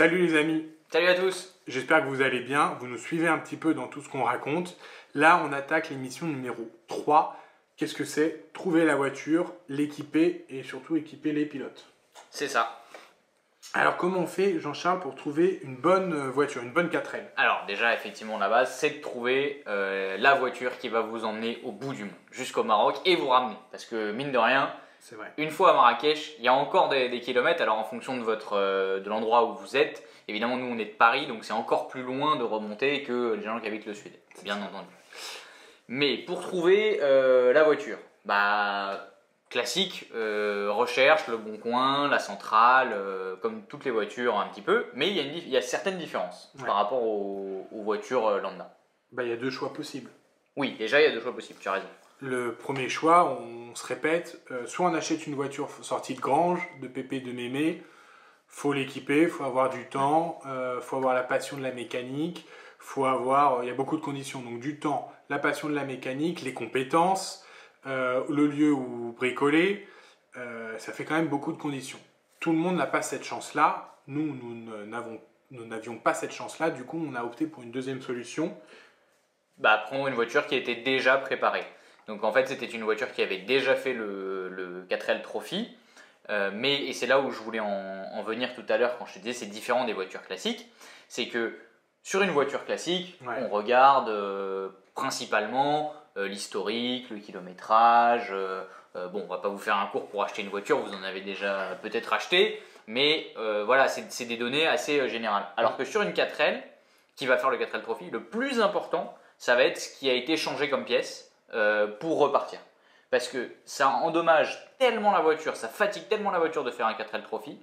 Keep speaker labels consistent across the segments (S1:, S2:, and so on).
S1: Salut les amis,
S2: Salut à tous.
S1: j'espère que vous allez bien, vous nous suivez un petit peu dans tout ce qu'on raconte. Là, on attaque l'émission numéro 3. Qu'est-ce que c'est? Trouver la voiture, l'équiper et surtout équiper les pilotes.
S2: C'est ça.
S1: Alors comment on fait, Jean-Charles, pour trouver une bonne voiture, une bonne 4L?
S2: Alors déjà, effectivement, la base, c'est de trouver la voiture qui va vous emmener au bout du monde, jusqu'au Maroc, et vous ramener. Parce que mine de rien,
S1: C'est vrai.
S2: une fois à Marrakech, il y a encore des kilomètres, alors en fonction de l'endroit où vous êtes. Évidemment, nous, on est de Paris, donc c'est encore plus loin de remonter que les gens qui habitent le sud, bien entendu. Mais pour trouver la voiture, classique, recherche, le Bon Coin, la centrale, comme toutes les voitures un petit peu, mais il y a certaines différences par rapport aux voitures lambda.
S1: Il y a deux choix possibles.
S2: Oui, déjà il y a deux choix possibles, tu as raison.
S1: Le premier choix, on se répète, soit on achète une voiture sortie de grange, de pépé, de mémé, faut l'équiper, faut avoir du temps, faut avoir la passion de la mécanique, il y a beaucoup de conditions, donc du temps, la passion de la mécanique, les compétences, le lieu où bricoler, ça fait quand même beaucoup de conditions. Tout le monde n'a pas cette chance-là, nous n'avions pas cette chance-là, du coup on a opté pour une deuxième solution.
S2: Prendre une voiture qui était déjà préparée. Donc en fait c'était une voiture qui avait déjà fait le 4L Trophy, et c'est là où je voulais en venir tout à l'heure quand je te disais c'est différent des voitures classiques, c'est que sur une voiture classique, on regarde principalement l'historique, le kilométrage, on va pas vous faire un cours pour acheter une voiture, vous en avez déjà peut-être acheté, mais voilà, c'est des données assez générales. Alors que sur une 4L, qui va faire le 4L Trophy, le plus important, ça va être ce qui a été changé comme pièce pour repartir. Parce que ça endommage tellement la voiture, ça fatigue tellement la voiture de faire un 4L Trophy,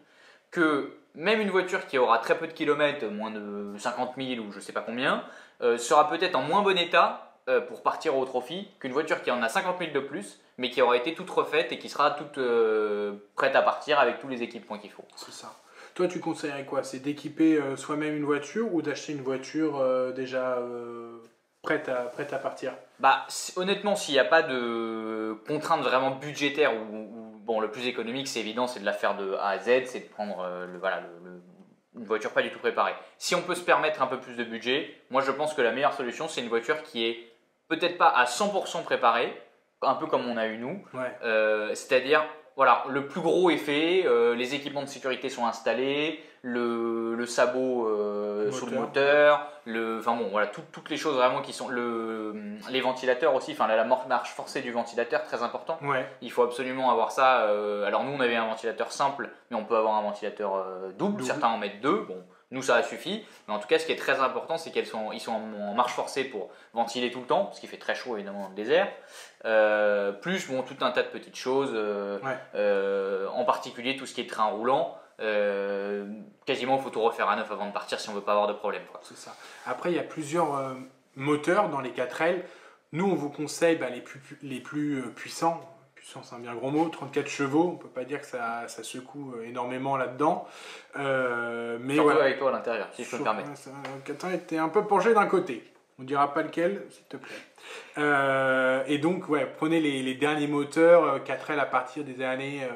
S2: que même une voiture qui aura très peu de kilomètres, moins de 50 000 ou je ne sais pas combien, sera peut-être en moins bon état pour partir au Trophy qu'une voiture qui en a 50 000 de plus, mais qui aura été toute refaite et qui sera toute prête à partir avec tous les équipements qu'il faut.
S1: C'est ça. Toi, tu conseillerais quoi? C'est d'équiper soi-même une voiture ou d'acheter une voiture déjà prête à partir?
S2: Honnêtement, s'il n'y a pas de contrainte vraiment budgétaire ou le plus économique, c'est évident, c'est de la faire de A à Z, c'est de prendre une voiture pas du tout préparée. Si on peut se permettre un peu plus de budget, moi je pense que la meilleure solution, c'est une voiture qui est peut-être pas à 100% préparée, un peu comme on a eu nous, c'est-à-dire voilà, le plus gros est fait, les équipements de sécurité sont installés, le sabot sous le moteur, toutes les choses vraiment qui sont les ventilateurs aussi, la marche forcée du ventilateur, très important. Il faut absolument avoir ça. Alors nous on avait un ventilateur simple, mais on peut avoir un ventilateur double. Certains en mettent deux. Bon, nous ça a suffi. Mais en tout cas, ce qui est très important, c'est qu'ils sont en marche forcée pour ventiler tout le temps, parce qu'il fait très chaud évidemment dans le désert. Plus tout un tas de petites choses, en particulier tout ce qui est train roulant. Quasiment il faut tout refaire à neuf avant de partir si on veut pas avoir de problème.
S1: C'est ça. Après il y a plusieurs moteurs dans les 4L. Nous on vous conseille les plus puissants. Puissant c'est un bien gros mot, 34 chevaux, on peut pas dire que ça secoue énormément là-dedans.
S2: Mais surtout avec toi à l'intérieur, si je peux me permettre.
S1: Attends, était un peu penché d'un côté. On ne dira pas lequel, s'il te plaît. Et donc, prenez les derniers moteurs 4L à partir des années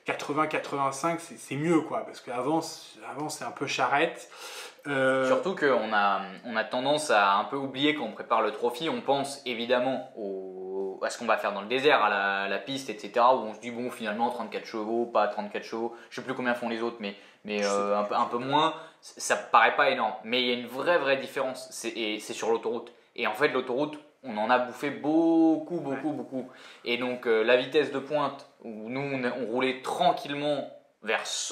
S1: 80-85, c'est mieux, quoi. Parce qu'avant, c'est un peu charrette.
S2: Surtout qu'on a tendance à un peu oublier quand on prépare le trophy. On pense évidemment à ce qu'on va faire dans le désert, à la piste, etc. Où on se dit, bon, finalement, 34 chevaux, pas 34 chevaux. Je ne sais plus combien font les autres, mais un peu moins. Ça ne paraît pas énorme. Mais il y a une vraie différence. C'est sur l'autoroute. Et en fait, l'autoroute, on en a bouffé beaucoup. Et donc, la vitesse de pointe, où nous, on roulait tranquillement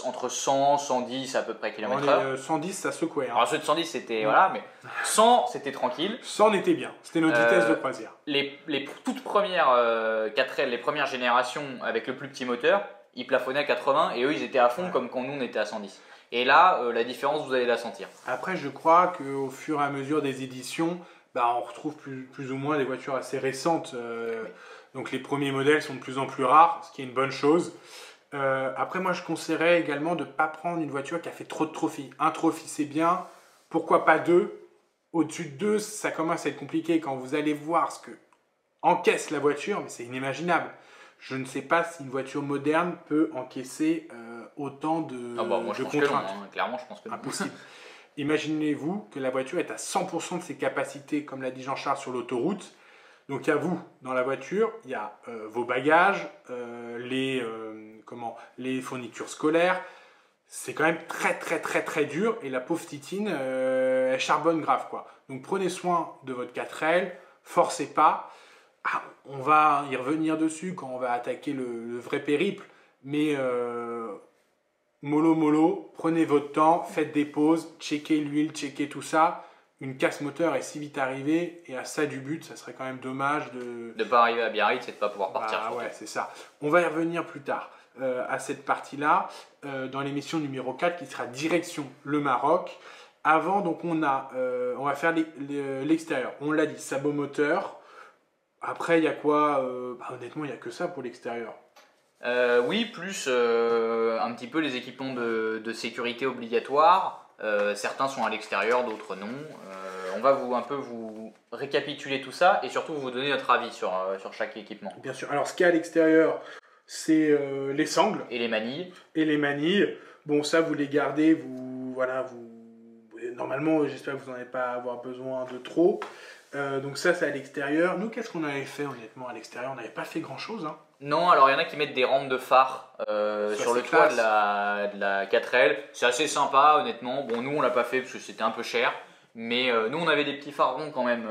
S2: entre 100 110 à peu près km/h.
S1: 110 ça secouait.
S2: Alors ceux de 110 c'était mais 100 c'était tranquille.
S1: 100 était bien, c'était notre vitesse de croisière.
S2: Les toutes premières 4L, les premières générations avec le plus petit moteur, ils plafonnaient à 80 et eux ils étaient à fond comme quand nous on était à 110. Et là la différence vous allez la sentir.
S1: Après je crois qu'au fur et à mesure des éditions, on retrouve plus ou moins des voitures assez récentes. Donc les premiers modèles sont de plus en plus rares, ce qui est une bonne chose. Après moi je conseillerais également de ne pas prendre une voiture qui a fait trop de trophies. Un trophy c'est bien, pourquoi pas deux? Au-dessus de deux ça commence à être compliqué quand vous allez voir ce que encaisse la voiture, mais c'est inimaginable. Je ne sais pas si une voiture moderne peut encaisser autant
S2: Ah bah, moi,
S1: de
S2: je pense que non,
S1: contraintes.
S2: hein. Clairement, je pense que non.
S1: Impossible. Imaginez-vous que la voiture est à 100% de ses capacités, comme l'a dit Jean-Charles, sur l'autoroute. Donc, il y a vous dans la voiture, il y a vos bagages, les fournitures scolaires. C'est quand même très, très, très, très dur. Et la pauvre Titine, elle charbonne grave, quoi. Donc, prenez soin de votre 4L, forcez pas. Ah, on va y revenir dessus quand on va attaquer le vrai périple. Mais mollo mollo, prenez votre temps, faites des pauses, checkez l'huile, checkez tout ça. Une casse moteur est si vite arrivée et à ça du but, ça serait quand même dommage de...
S2: De pas arriver à Biarritz et de pas pouvoir partir.
S1: Bah
S2: surtout.
S1: ouais, c'est ça. On va y revenir plus tard à cette partie-là, dans l'émission numéro 4 qui sera direction le Maroc. Avant, donc on va faire l'extérieur. On l'a dit, sabot moteur. Après, il y a quoi honnêtement, il n'y a que ça pour l'extérieur.
S2: Oui, plus un petit peu les équipements de sécurité obligatoires. Certains sont à l'extérieur, d'autres non. On va vous récapituler tout ça et surtout vous donner notre avis sur chaque équipement.
S1: Bien sûr. Alors, ce qu'il y a à l'extérieur, c'est les sangles
S2: Et les manilles.
S1: et les manilles. Bon, ça, vous les gardez, normalement, j'espère que vous n'en avez pas à avoir besoin de trop. Donc ça, c'est à l'extérieur. Nous, qu'est-ce qu'on avait fait, honnêtement, à l'extérieur? On n'avait pas fait grand-chose, hein.
S2: Non, alors il y en a qui mettent des rampes de phare sur le toit de la 4L. C'est assez sympa, honnêtement. Bon, nous, on l'a pas fait parce que c'était un peu cher. Mais nous, on avait des petits phares ronds quand même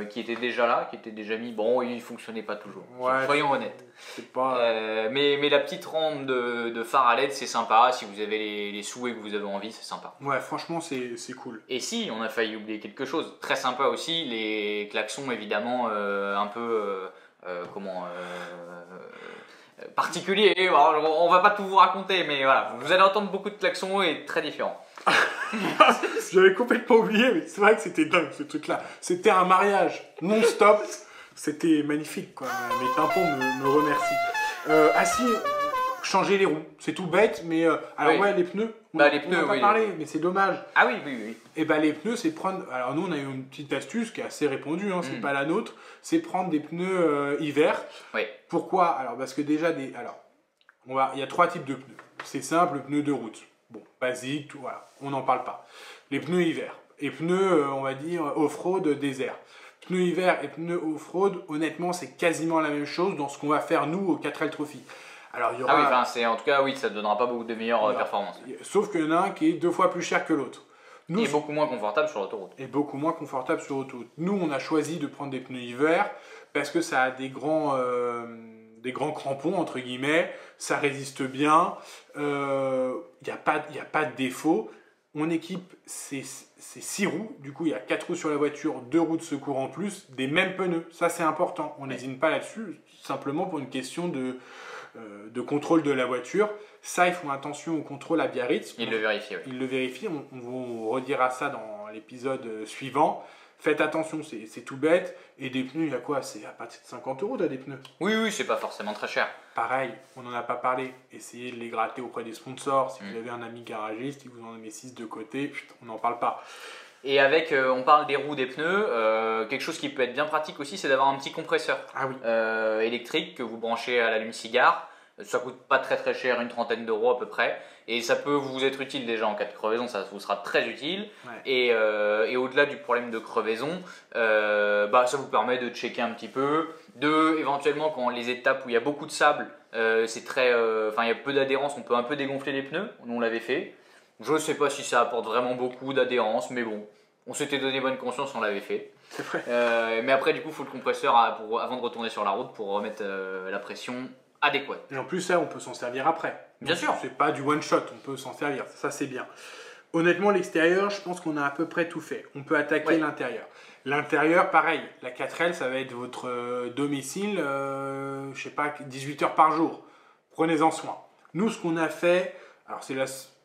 S2: qui étaient déjà là, qui étaient déjà mis. Bon, ils fonctionnaient pas toujours.
S1: Ouais,
S2: Soyons honnêtes.
S1: C'est pas...
S2: Mais la petite rampe de phare à LED, c'est sympa. Si vous avez les sous et que vous avez envie, c'est sympa.
S1: Ouais, franchement, c'est cool.
S2: Et si, on a failli oublier quelque chose. Très sympa aussi, les klaxons, évidemment, un peu... particulier. On va pas tout vous raconter, mais voilà, vous allez entendre beaucoup de klaxons et très différents.
S1: J'avais complètement oublié, mais c'est vrai que c'était dingue ce truc-là. C'était un mariage non-stop. C'était magnifique, quoi. Mes tympans me remercient. Si, changer les roues. C'est tout bête, mais alors
S2: Oui.
S1: ouais, les pneus.
S2: Les pneus,
S1: on en a pas
S2: oui.
S1: parlé, mais c'est dommage.
S2: Ah oui.
S1: Et les pneus, c'est prendre. Alors nous, on a eu une petite astuce qui est assez répandue, hein, c'est pas la nôtre. C'est prendre des pneus hiver.
S2: Oui.
S1: Pourquoi? Alors parce que déjà il y a 3 types de pneus. C'est simple, le pneu de route. Bon, basique, tout, voilà, on n'en parle pas. Les pneus hiver et pneus, on va dire off-road désert. Pneus hiver et pneus off-road, honnêtement, c'est quasiment la même chose dans ce qu'on va faire nous au 4L Trophy. Alors, il y aura...
S2: Ah oui, en tout cas, oui, ça ne donnera pas beaucoup de meilleures performances.
S1: Sauf qu'il y en a un qui est 2 fois plus cher que l'autre.
S2: Et beaucoup moins confortable sur l'autoroute.
S1: Et beaucoup moins confortable sur l'autoroute. Nous, on a choisi de prendre des pneus hiver parce que ça a des grands crampons, entre guillemets. Ça résiste bien. Il n'y a pas de défaut. Mon équipe, c'est 6 roues. Du coup, il y a 4 roues sur la voiture, 2 roues de secours en plus, des mêmes pneus. Ça, c'est important. On n'hésite pas là-dessus, simplement pour une question de contrôle de la voiture. Ça, ils font attention au contrôle à Biarritz.
S2: Ils le vérifient, oui.
S1: Ils le vérifient. On vous redira ça dans l'épisode suivant. Faites attention, c'est tout bête. Et des pneus, il y a quoi? C'est à partir de 50 €, t'as des pneus.
S2: Oui, c'est pas forcément très cher.
S1: Pareil, on n'en a pas parlé. Essayez de les gratter auprès des sponsors. Si vous avez un ami garagiste, il vous en met 6 de côté, on n'en parle pas.
S2: Et on parle des roues, des pneus. Quelque chose qui peut être bien pratique aussi, c'est d'avoir un petit compresseur électrique que vous branchez à l'allume-cigare. Ça coûte pas très très cher, une trentaine d'euros à peu près. Et ça peut vous être utile déjà en cas de crevaison, ça vous sera très utile.
S1: Ouais.
S2: Et au-delà du problème de crevaison, ça vous permet de checker un petit peu. Éventuellement, quand les étapes où il y a beaucoup de sable, il y a peu d'adhérence, on peut un peu dégonfler les pneus. Nous, on l'avait fait. Je ne sais pas si ça apporte vraiment beaucoup d'adhérence, mais bon, on s'était donné bonne conscience, on l'avait fait.
S1: C'est vrai.
S2: Mais après, du coup, il faut le compresseur avant de retourner sur la route pour remettre la pression adéquate.
S1: Et en plus, ça, on peut s'en servir après.
S2: Bien sûr.
S1: C'est pas du one shot, on peut s'en servir. Ça, c'est bien. Honnêtement, l'extérieur, je pense qu'on a à peu près tout fait. On peut attaquer l'intérieur. L'intérieur, pareil. La 4L, ça va être votre domicile, 18 heures par jour. Prenez-en soin. Nous, ce qu'on a fait, alors c'est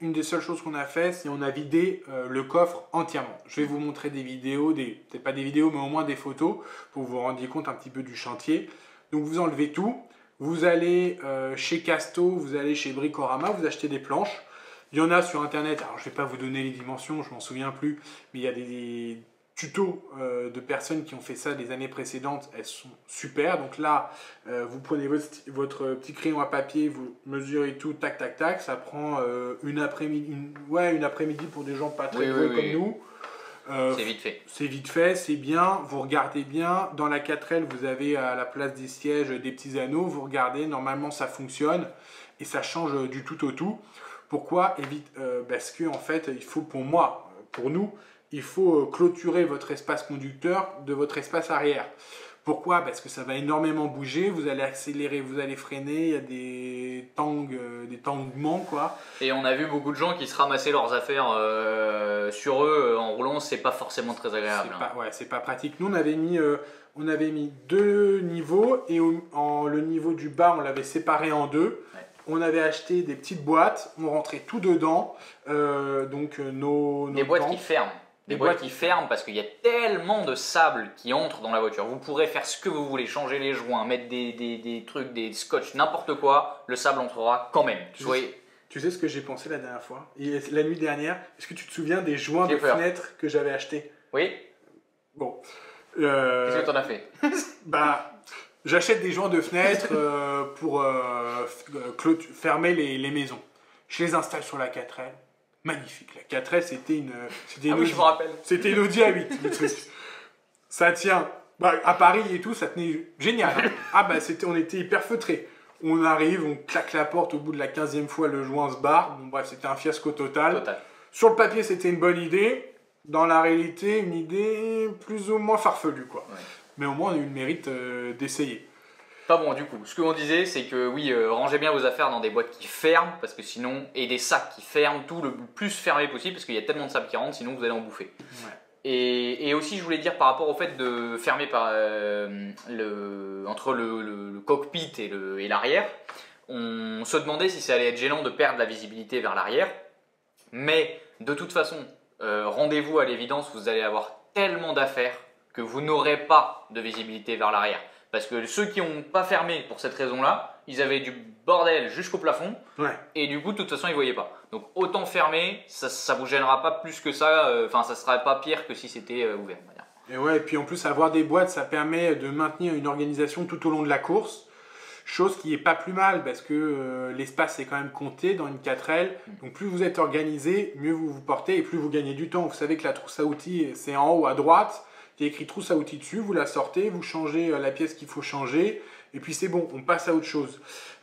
S1: une des seules choses qu'on a fait, c'est on a vidé le coffre entièrement. Je vais vous montrer des vidéos, peut-être pas des vidéos, mais au moins des photos, pour que vous vous rendiez compte un petit peu du chantier. Donc vous enlevez tout. Vous allez chez Casto, vous allez chez Bricorama, vous achetez des planches. Il y en a sur internet, alors je ne vais pas vous donner les dimensions, je m'en souviens plus, mais il y a tutos de personnes qui ont fait ça les années précédentes, elles sont super. Donc là, vous prenez votre petit crayon à papier, vous mesurez tout, tac, tac, tac. Ça prend une après-midi pour des gens pas très doués comme nous.
S2: C'est vite fait.
S1: C'est vite fait, c'est bien. Vous regardez bien. Dans la 4L, vous avez à la place des sièges des petits anneaux. Vous regardez, normalement ça fonctionne et ça change du tout au tout. Pourquoi? Parce que en fait, il faut pour nous, il faut clôturer votre espace conducteur de votre espace arrière. Pourquoi? Parce que ça va énormément bouger, vous allez accélérer, vous allez freiner, il y a des tanglements quoi.
S2: Et on a vu beaucoup de gens qui se ramassaient leurs affaires sur eux en roulant, c'est pas forcément très agréable.
S1: C'est pas pratique. Nous on avait mis 2 niveaux et le niveau du bas on l'avait séparé en 2. Ouais. On avait acheté des petites boîtes, on rentrait tout dedans,
S2: des boîtes qui ferment. Des boîtes qui ferment parce qu'il y a tellement de sable qui entre dans la voiture. Vous pourrez faire ce que vous voulez, changer les joints, mettre des trucs, des scotch, n'importe quoi, le sable entrera quand même.
S1: Tu sais ce que j'ai pensé la dernière fois? La nuit dernière, est-ce que tu te souviens des joints de fenêtre que j'avais achetés?
S2: Oui.
S1: Bon.
S2: Qu'est-ce que tu en as fait?
S1: J'achète des joints de fenêtre pour fermer les maisons. Je les installe sur la 4L. Magnifique. La 4L, c'était une
S2: je me rappelle.
S1: C'était une Audi A8. Le truc. Ça tient. À Paris et tout, ça tenait génial. Hein. On était hyper feutrés. On arrive, on claque la porte, au bout de la 15e fois, le joint se barre. Bon, bref, c'était un fiasco total. Sur le papier, c'était une bonne idée. Dans la réalité, une idée plus ou moins farfelue, quoi. Ouais. Mais au moins, on a eu le mérite d'essayer.
S2: Pas bon, du coup, ce que on disait, c'est que oui, rangez bien vos affaires dans des boîtes qui ferment, parce que sinon, et des sacs qui ferment, tout le plus fermé possible, parce qu'il y a tellement de sable qui rentre, sinon vous allez en bouffer. Ouais. Et aussi, je voulais dire par rapport au fait de fermer entre le cockpit et l'arrière, on se demandait si ça allait être gênant de perdre la visibilité vers l'arrière, mais de toute façon, rendez-vous à l'évidence, vous allez avoir tellement d'affaires que vous n'aurez pas de visibilité vers l'arrière. Parce que ceux qui n'ont pas fermé pour cette raison-là, ils avaient du bordel jusqu'au plafond. Ouais. Et du coup, de toute façon, ils ne voyaient pas. Donc, autant fermer, ça ne vous gênera pas plus que ça. Enfin, ça ne sera pas pire que si c'était ouvert. On va dire.
S1: Et ouais, et puis en plus, avoir des boîtes, ça permet de maintenir une organisation tout au long de la course. Chose qui n'est pas plus mal parce que l'espace est quand même compté dans une 4L. Donc, plus vous êtes organisé, mieux vous vous portez et plus vous gagnez du temps. Vous savez que la trousse à outils, c'est en haut à droite. Il y a écrit trousse à outils dessus, vous la sortez, vous changez la pièce qu'il faut changer, et puis c'est bon, on passe à autre chose.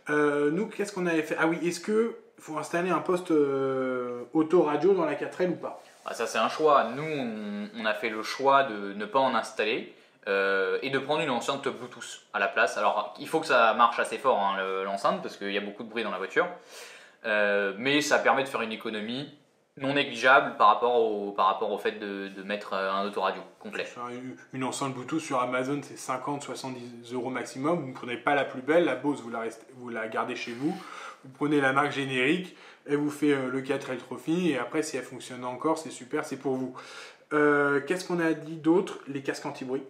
S1: Nous, qu'est-ce qu'on avait fait? Ah oui, est-ce qu'il faut installer un poste auto-radio dans la 4L ou pas?
S2: Ça, c'est un choix. Nous, on a fait le choix de ne pas en installer et de prendre une enceinte Bluetooth à la place. Alors, il faut que ça marche assez fort, hein, l'enceinte, parce qu'il y a beaucoup de bruit dans la voiture. Mais ça permet de faire une économie non négligeable par rapport au fait de mettre un autoradio complet.
S1: Une enceinte Bluetooth sur Amazon, c'est 50-70 € maximum. Vous ne prenez pas la plus belle, la Bose, vous la gardez chez vous. Vous prenez la marque générique, elle vous fait le 4L Trophy, et après, si elle fonctionne encore, c'est super, c'est pour vous. Qu'est-ce qu'on a dit d'autre? Les casques anti-bruit.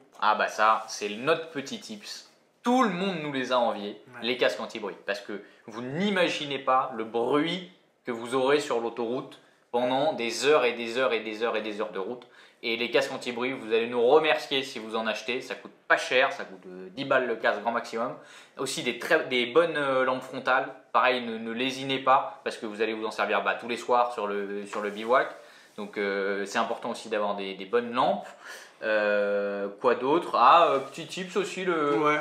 S2: Ça, c'est notre petit tips. Tout le monde nous les a enviés, les casques anti-bruit. Parce que vous n'imaginez pas le bruit que vous aurez sur l'autoroute pendant des heures et des heures et des heures et des heures de route. Et les casques anti-bruit, vous allez nous remercier si vous en achetez. Ça coûte pas cher, ça coûte 10 balles le casque grand maximum. Aussi des bonnes lampes frontales. Pareil, ne lésinez pas parce que vous allez vous en servir tous les soirs sur le bivouac. Donc c'est important aussi d'avoir des bonnes lampes. Quoi d'autre? Petit tips aussi.
S1: Ouais.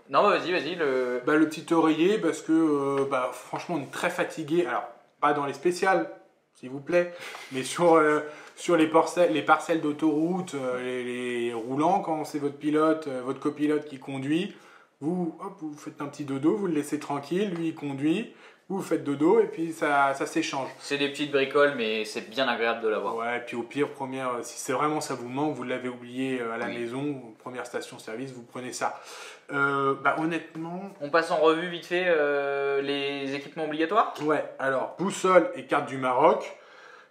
S2: Non, vas-y.
S1: Le petit oreiller parce que franchement, on est très fatigué. Alors, pas dans les spéciales, s'il vous plaît, mais sur les parcelles d'autoroute, les roulants, quand c'est votre pilote, votre copilote qui conduit, vous faites un petit dodo, vous le laissez tranquille, lui il conduit, vous faites dodo et puis ça s'échange.
S2: C'est des petites bricoles, mais c'est bien agréable de l'avoir.
S1: Ouais, et puis au pire, si c'est vraiment ça vous manque, vous l'avez oublié à la maison, première station-service, vous prenez ça. Honnêtement...
S2: On passe en revue vite fait les équipements obligatoires?
S1: Ouais, alors boussole et carte du Maroc,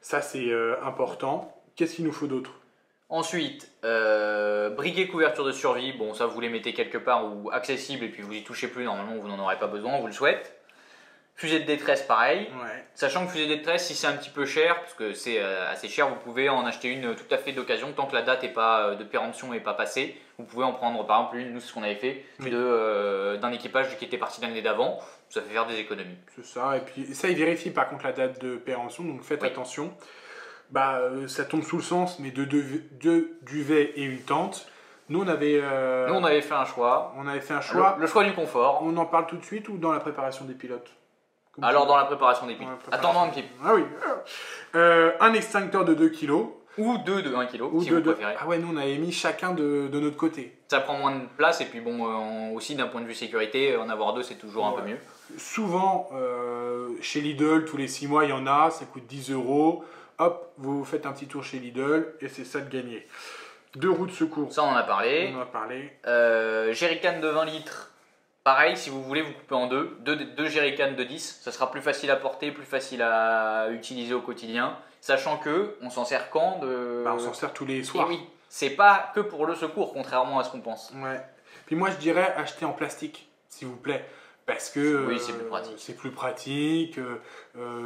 S1: ça c'est important. Qu'est-ce qu'il nous faut d'autre?
S2: Ensuite, briquet couverture de survie, ça vous les mettez quelque part ou accessible et puis vous y touchez plus, normalement vous n'en aurez pas besoin, on vous le souhaite. Fusée de détresse, pareil.
S1: Ouais.
S2: Sachant que fusée de détresse, si c'est un petit peu cher, parce que c'est assez cher, vous pouvez en acheter une tout à fait d'occasion. Tant que la date de péremption n'est pas passée, vous pouvez en prendre par exemple une, nous c'est ce qu'on avait fait,
S1: Oui.
S2: d'un équipage qui était parti l'année d'avant. Ça fait faire des économies.
S1: C'est ça. Et puis ça, il vérifie par contre la date de péremption, donc faites
S2: Oui.
S1: attention. Ça tombe sous le sens, mais deux duvets et une tente. Nous, on avait
S2: fait un choix.
S1: on avait fait un choix.
S2: Le choix du confort.
S1: On en parle tout de suite ou dans la préparation des pilotes? Comme
S2: Alors
S1: tu
S2: dans
S1: veux.
S2: la préparation des piles.
S1: Dans la préparation.
S2: Attendons un petit peu.
S1: Ah oui. Un extincteur de 2 kg.
S2: Ou deux de 1 kg,
S1: Ou
S2: si
S1: de
S2: vous
S1: deux.
S2: préférez.
S1: Ah ouais, nous on avait mis chacun de notre côté.
S2: Ça prend moins de place et puis bon, aussi d'un point de vue sécurité, en avoir deux c'est toujours un peu mieux.
S1: Souvent, chez Lidl, tous les 6 mois, il y en a, ça coûte 10 €. Hop, vous faites un petit tour chez Lidl et c'est ça de gagner. 2 roues de secours,
S2: Ça on en a parlé.
S1: on en a parlé.
S2: Jerrycan de 20 litres. Pareil, si vous voulez, vous coupez en deux jerrycans de 10. Ça sera plus facile à porter, plus facile à utiliser au quotidien. Sachant que on s'en sert quand
S1: On s'en sert tous les
S2: Et
S1: soirs.
S2: oui, c'est pas que pour le secours, contrairement à ce qu'on pense.
S1: Ouais. Puis moi, je dirais acheter en plastique, s'il vous plaît. Parce que
S2: Oui, c'est plus pratique.
S1: c'est plus pratique,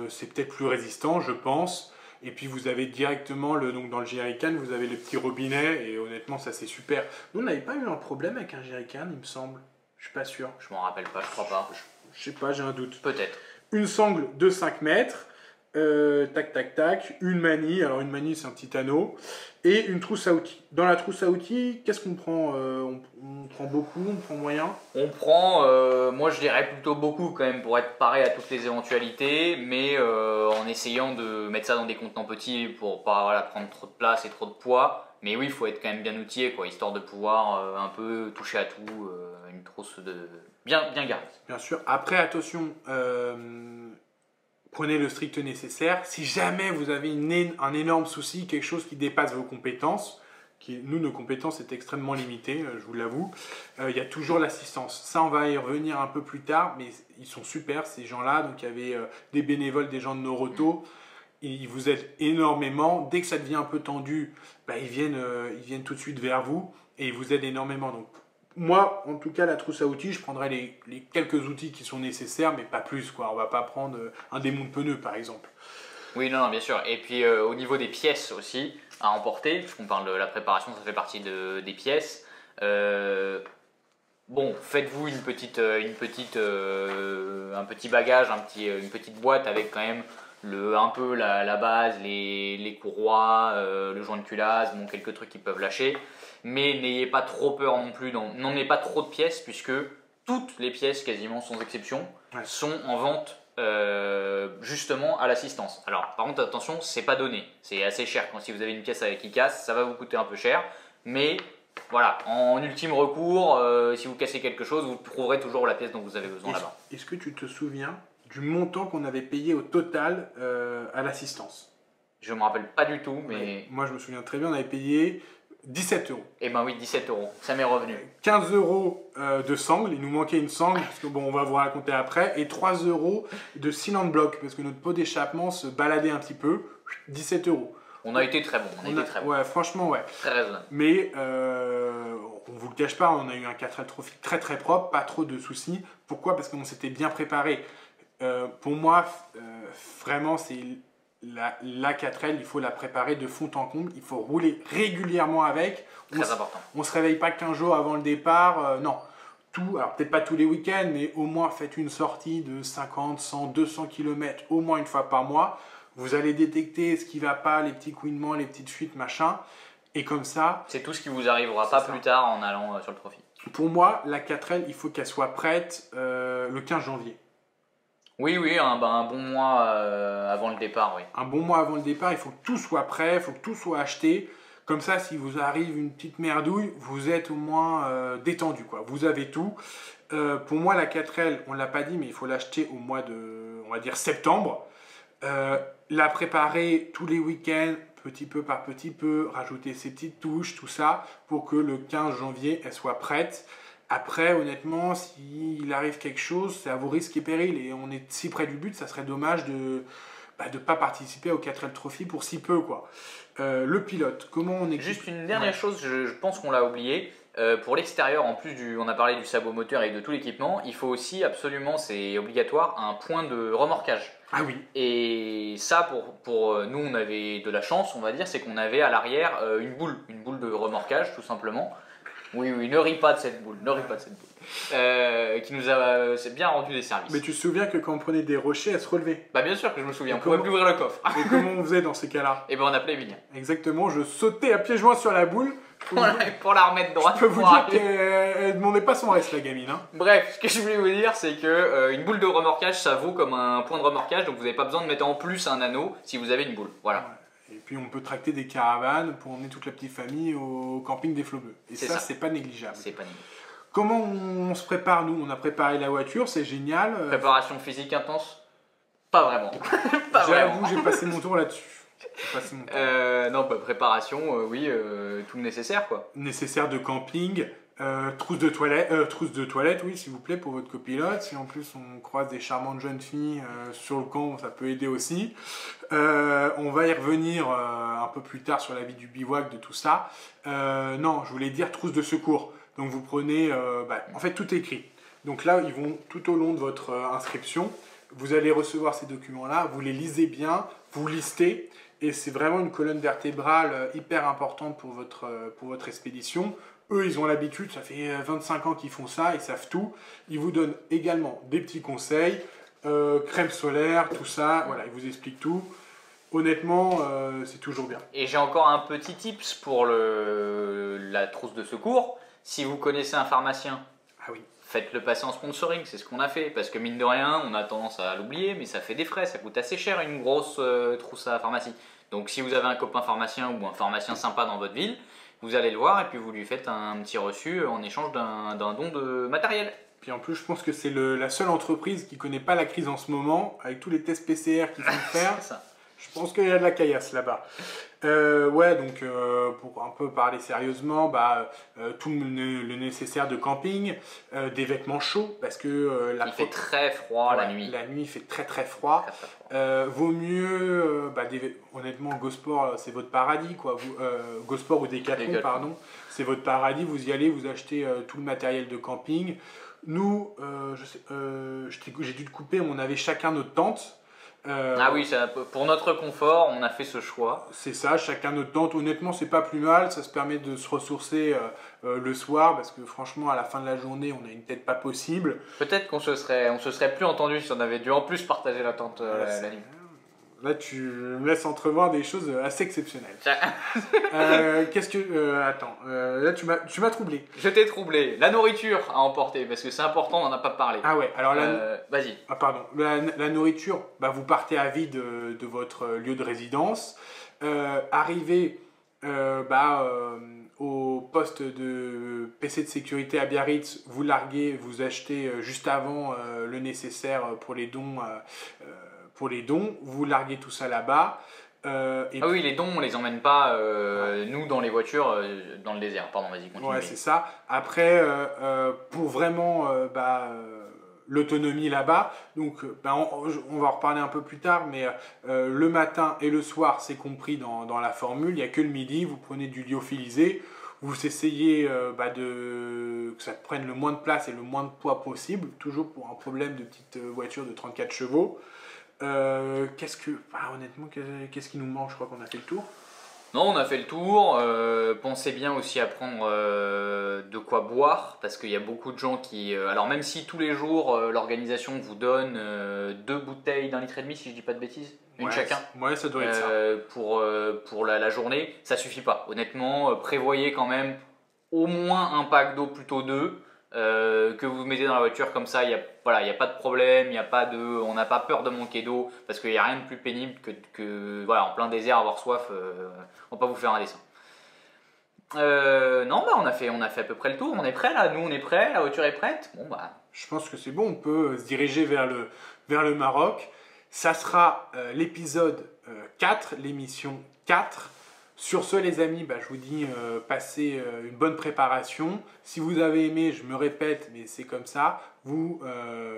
S1: c'est peut-être plus résistant, je pense. Et puis vous avez directement, donc dans le jerrycan, vous avez le petit robinet, et honnêtement, ça c'est super. Nous, on n'avait pas eu un problème avec un jerrycan, il me semble. Je suis pas sûr.
S2: Je m'en rappelle pas, je crois pas.
S1: Je sais pas, j'ai un doute.
S2: Peut-être.
S1: Une sangle de 5 mètres, tac tac tac, une manie, alors une manie c'est un petit anneau, et une trousse à outils. Dans la trousse à outils, qu'est-ce qu'on prend on prend beaucoup, on prend moyen?
S2: On prend, moi je dirais plutôt beaucoup quand même pour être paré à toutes les éventualités, mais en essayant de mettre ça dans des contenants petits pour pas prendre trop de place et trop de poids. Mais oui, il faut être quand même bien outillé, quoi, histoire de pouvoir un peu toucher à tout, une trousse bien garnie.
S1: Bien sûr. Après, attention, prenez le strict nécessaire. Si jamais vous avez un énorme souci, quelque chose qui dépasse vos compétences, nos compétences est extrêmement limitées, je vous l'avoue, il y a toujours l'assistance. Ça, on va y revenir un peu plus tard, mais ils sont super, ces gens-là. Donc, il y avait des bénévoles, des gens de Noroto. Ils vous aident énormément. Dès que ça devient un peu tendu, ils viennent tout de suite vers vous et ils vous aident énormément. Donc, moi, en tout cas, la trousse à outils, je prendrai les quelques outils qui sont nécessaires, mais pas plus, quoi. On va pas prendre un démonte-pneu, par exemple.
S2: Oui, non, bien sûr. Et puis au niveau des pièces aussi à emporter, puisqu'on parle de la préparation, ça fait partie des pièces. Bon, faites-vous un petit bagage, une petite boîte avec quand même un peu la base, les courroies, le joint de culasse, bon, quelques trucs qui peuvent lâcher. Mais n'ayez pas trop peur non plus, n'emmenez pas trop de pièces puisque toutes les pièces, quasiment sans exception, sont en vente justement à l'assistance. Alors par contre attention, c'est pas donné, c'est assez cher. Si vous avez une pièce qui casse, ça va vous coûter un peu cher. Mais voilà, en ultime recours, si vous cassez quelque chose, vous trouverez toujours la pièce dont vous avez besoin là-bas.
S1: Est-ce que tu te souviens du montant qu'on avait payé au total à l'assistance?
S2: Je me rappelle pas du tout, mais...
S1: Ouais, moi je me souviens très bien, on avait payé 17 €.
S2: Eh ben oui, 17 €, ça m'est revenu.
S1: 15 € de sangle, il nous manquait une sangle, parce que bon, on va vous raconter après, et 3 € de cylinder bloc, parce que notre pot d'échappement se baladait un petit peu, 17 €.
S2: On a été très bon,
S1: Ouais, franchement, ouais.
S2: Très raisonnable.
S1: Mais on vous le cache pas, on a eu un 4L Trophy très très propre, pas trop de soucis. Pourquoi? Parce qu'on s'était bien préparé. Pour moi, vraiment, c'est la 4L, il faut la préparer de fond en comble. Il faut rouler régulièrement avec.
S2: Très important.
S1: On se réveille pas 15 jours avant le départ. Non. Alors peut-être pas tous les week-ends, mais au moins faites une sortie de 50, 100, 200 km au moins une fois par mois. Vous allez détecter ce qui va pas, les petits couinements, les petites fuites, machin. Et comme ça...
S2: C'est tout ce qui vous arrivera pas plus tard en allant sur le Trophy.
S1: Pour moi, la 4L, il faut qu'elle soit prête le 15 janvier.
S2: Oui, un bon mois avant le départ, oui.
S1: Un bon mois avant le départ, il faut que tout soit prêt, il faut que tout soit acheté. Comme ça, si vous arrive une petite merdouille, vous êtes au moins détendu, quoi. Vous avez tout. Pour moi, la 4L, on ne l'a pas dit, mais il faut l'acheter au mois de, on va dire, septembre. La préparer tous les week-ends, petit peu par petit peu, rajouter ses petites touches, tout ça, pour que le 15 janvier, elle soit prête. Après, honnêtement, s'il arrive quelque chose, c'est à vos risques et périls. Et on est si près du but, ça serait dommage de pas participer au 4L Trophy pour si peu, quoi. Le pilote, comment on est...
S2: Juste une dernière chose, je pense qu'on l'a oublié. Pour l'extérieur, en plus on a parlé du sabot moteur et de tout l'équipement, il faut aussi absolument, c'est obligatoire, un point de remorquage.
S1: Ah oui.
S2: Et ça, pour nous, on avait de la chance, on va dire, c'est qu'on avait à l'arrière une boule de remorquage, tout simplement. Oui, ne ris pas de cette boule, qui nous a c'est bien rendu des services.
S1: Mais tu te souviens que quand on prenait des rochers, elle se relevait?
S2: Bah bien sûr que je me souviens, on
S1: comment...
S2: pouvait plus ouvrir le coffre.
S1: Et comment on faisait dans ces cas-là?
S2: Et ben on appelait Emilien.
S1: Exactement, je sautais à pieds joints sur la boule.
S2: Pour la remettre droite.
S1: Je peux vous dire qu'elle ne demandait pas son reste, la gamine. Hein.
S2: Bref, ce que je voulais vous dire, c'est que une boule de remorquage, ça vaut comme un point de remorquage, donc vous n'avez pas besoin de mettre en plus un anneau si vous avez une boule. Voilà.
S1: Ouais. Et puis on peut tracter des caravanes pour emmener toute la petite famille au camping des Flots Bleus. Et ça, c'est pas négligeable.
S2: C'est pas négligeable.
S1: Comment on se prépare, nous? On a préparé la voiture, c'est génial.
S2: Préparation physique intense? Pas vraiment.
S1: J'avoue, j'ai passé mon tour là-dessus.
S2: Non, préparation, oui, tout le nécessaire, quoi.
S1: Nécessaire de camping, trousse de toilette, oui, s'il vous plaît, pour votre copilote. Si en plus on croise des charmantes jeunes filles sur le camp, ça peut aider aussi. On va y revenir un peu plus tard sur la vie du bivouac, de tout ça. Non, je voulais dire trousse de secours. Donc vous prenez, en fait tout est écrit. Donc là, ils vont tout au long de votre inscription. Vous allez recevoir ces documents-là, vous les lisez bien, vous listez. Et c'est vraiment une colonne vertébrale hyper importante pour votre expédition. Eux, ils ont l'habitude, ça fait 25 ans qu'ils font ça, ils savent tout. Ils vous donnent également des petits conseils, crème solaire, tout ça. Voilà, ils vous expliquent tout. Honnêtement, c'est toujours bien.
S2: Et j'ai encore un petit tips pour la trousse de secours. Si vous connaissez un pharmacien, faites-le passer en sponsoring, c'est ce qu'on a fait. Parce que mine de rien, on a tendance à l'oublier, mais ça fait des frais, ça coûte assez cher une grosse trousse à pharmacie. Donc si vous avez un copain pharmacien ou un pharmacien sympa dans votre ville, vous allez le voir et puis vous lui faites un petit reçu en échange d'un don de matériel.
S1: Puis en plus, je pense que c'est la seule entreprise qui ne connaît pas la crise en ce moment, avec tous les tests PCR qu'ils font faire.
S2: C'est ça.
S1: Je pense qu'il y a de la caillasse là-bas. Donc pour un peu parler sérieusement, tout le nécessaire de camping, des vêtements chauds, parce que
S2: il fait très froid la nuit.
S1: La nuit, il fait très très froid. Vaut mieux, honnêtement, GoSport, c'est votre paradis, quoi. GoSport ou Decathlon, pardon, c'est votre paradis. Vous y allez, vous achetez tout le matériel de camping. Nous, j'ai dû te couper, on avait chacun notre tente.
S2: Ah oui, pour notre confort, on a fait ce choix.
S1: C'est ça, chacun notre tente. Honnêtement, c'est pas plus mal. Ça se permet de se ressourcer le soir, parce que franchement, à la fin de la journée, on a une tête pas possible.
S2: Peut-être qu'on se serait plus entendu si on avait dû en plus partager la tente la nuit.
S1: Là, tu me laisses entrevoir des choses assez exceptionnelles. Attends, là, tu m'as troublé.
S2: Je t'ai troublé. La nourriture à emporter, parce que c'est important, on n'en a pas parlé.
S1: Ah ouais, alors
S2: vas-y.
S1: Ah pardon, la nourriture, vous partez à vide de votre lieu de résidence. Arrivez au poste de PC de sécurité à Biarritz, vous larguez, vous achetez juste avant le nécessaire pour les dons. Vous larguez tout ça là-bas.
S2: Oui, les dons, on les emmène pas, nous, dans les voitures, dans le désert. Pardon, vas-y, continue.
S1: Ouais, c'est ça. Après, pour vraiment l'autonomie là-bas, donc on va en reparler un peu plus tard, mais le matin et le soir, c'est compris dans la formule. Il n'y a que le midi, vous prenez du lyophilisé. Vous essayez que ça prenne le moins de place et le moins de poids possible, toujours pour un problème de petite voiture de 34 chevaux. Honnêtement, qu'est-ce qui nous manque? Je crois qu'on a fait le tour.
S2: Non, on a fait le tour. Pensez bien aussi à prendre de quoi boire, parce qu'il y a beaucoup de gens qui... alors même si tous les jours, l'organisation vous donne 2 bouteilles d'1,5 litre, si je dis pas de bêtises, une chacun.
S1: Ouais, ça doit être ça.
S2: Pour la journée, ça suffit pas. Honnêtement, prévoyez quand même au moins un pack d'eau, plutôt 2. Que vous mettez dans la voiture comme ça, il n'y a pas de problème, on n'a pas peur de manquer d'eau, parce qu'il n'y a rien de plus pénible que en plein désert avoir soif, on va pas vous faire un dessin. Non, on a fait à peu près le tour, on est prêt là, nous on est prêt, la voiture est prête.
S1: Je pense que c'est bon, on peut se diriger vers le Maroc. Ça sera l'épisode 4, l'émission 4. Sur ce, les amis, je vous dis, passez une bonne préparation. Si vous avez aimé, je me répète, mais c'est comme ça, vous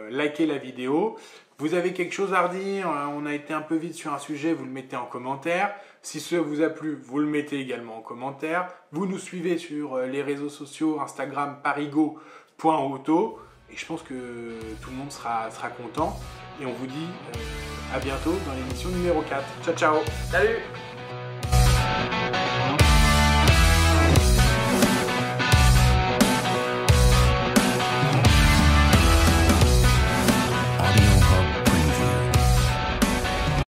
S1: likez la vidéo, Vous avez quelque chose à redire, on a été un peu vite sur un sujet, vous le mettez en commentaire. Si ce vous a plu, vous le mettez également en commentaire. Vous nous suivez sur les réseaux sociaux, Instagram, parigo.auto. Et je pense que tout le monde sera content. Et on vous dit à bientôt dans l'émission numéro 4. Ciao, ciao.
S2: Salut.